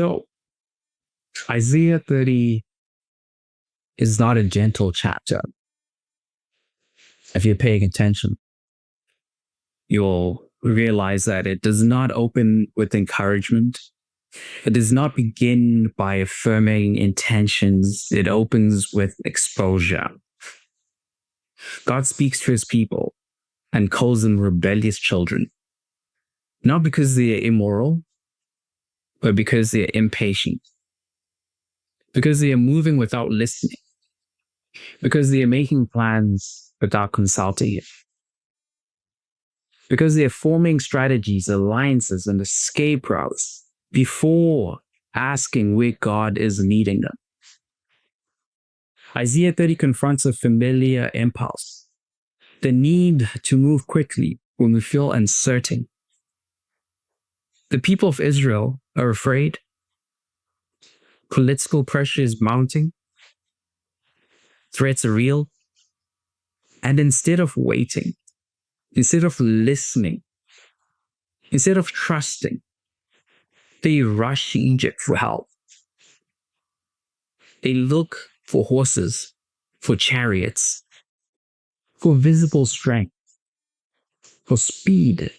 So, Isaiah 30 is not a gentle chapter. If you're paying attention, you'll realize that it does not open with encouragement. It does not begin by affirming intentions. It opens with exposure. God speaks to his people and calls them rebellious children, not because they are immoral, but because they are impatient, because they are moving without listening, because they are making plans without consulting him, because they are forming strategies, alliances, and escape routes before asking where God is leading them. Isaiah 30 confronts a familiar impulse, the need to move quickly when we feel uncertain. The people of Israel are afraid. Political pressure is mounting. Threats are real. And instead of waiting, instead of listening, instead of trusting, they rush to Egypt for help. They look for horses, for chariots, for visible strength, for speed.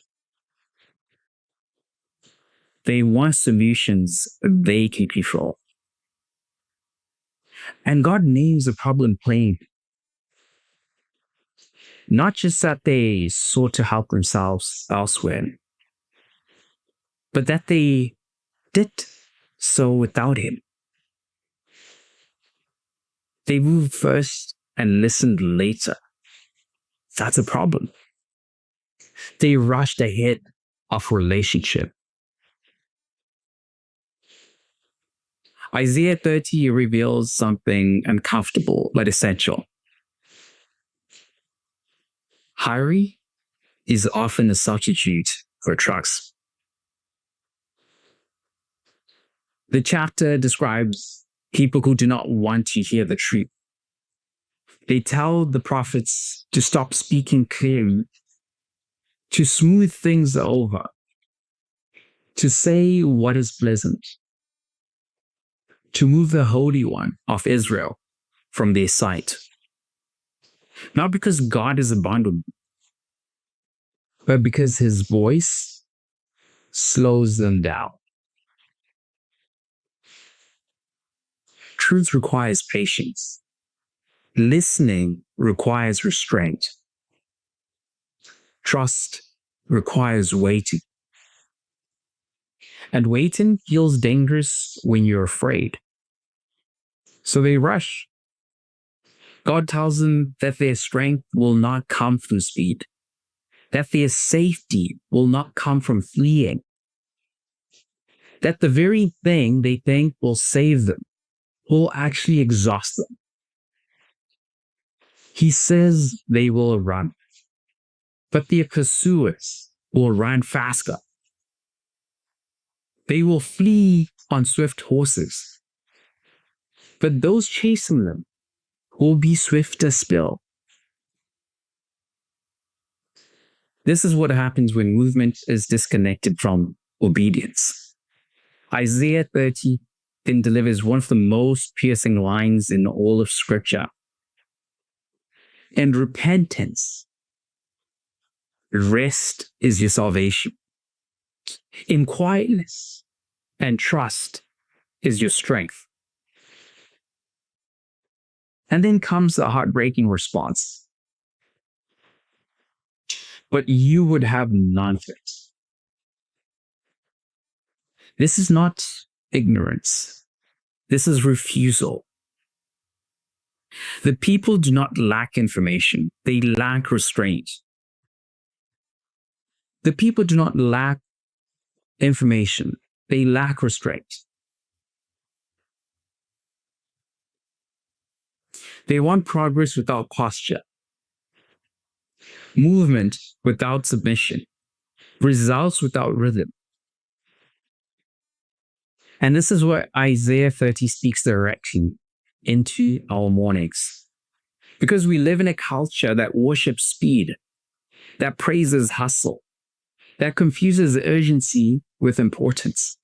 They want solutions they can control. And God names the problem plain. Not just that they sought to help themselves elsewhere, but that they did so without him. They moved first and listened later. That's a problem. They rushed ahead of relationship. Isaiah 30 reveals something uncomfortable but essential. Hurry is often a substitute for trust. The chapter describes people who do not want to hear the truth. They tell the prophets to stop speaking clearly, to smooth things over, to say what is pleasant, to move the Holy One of Israel from their sight. Not because God is abandoned, but because his voice slows them down. Truth requires patience. Listening requires restraint. Trust requires waiting. And waiting feels dangerous when you're afraid. So they rush. God tells them that their strength will not come from speed, that their safety will not come from fleeing, that the very thing they think will save them will actually exhaust them. He says they will run, but their pursuers will run faster. They will flee on swift horses, but those chasing them will be swifter still. This is what happens when movement is disconnected from obedience. Isaiah 30 then delivers one of the most piercing lines in all of Scripture. In repentance, rest is your salvation. In quietness and trust is your strength. And then comes the heartbreaking response. But you would have none of it. This is not ignorance. This is refusal. The people do not lack information. They lack restraint. The people do not lack information. They lack restraint. They want progress without posture, movement without submission, results without rhythm. And this is where Isaiah 30 speaks directly into our mornings. Because we live in a culture that worships speed, that praises hustle, that confuses urgency with importance.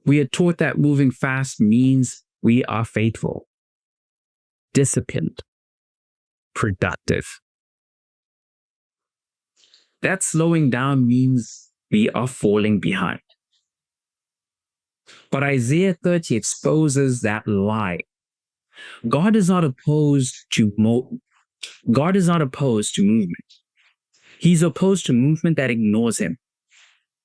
We are taught that moving fast means we are faithful, disciplined, productive. That slowing down means we are falling behind. But Isaiah 30 exposes that lie. God is not opposed to God is not opposed to movement. He's opposed to movement that ignores him.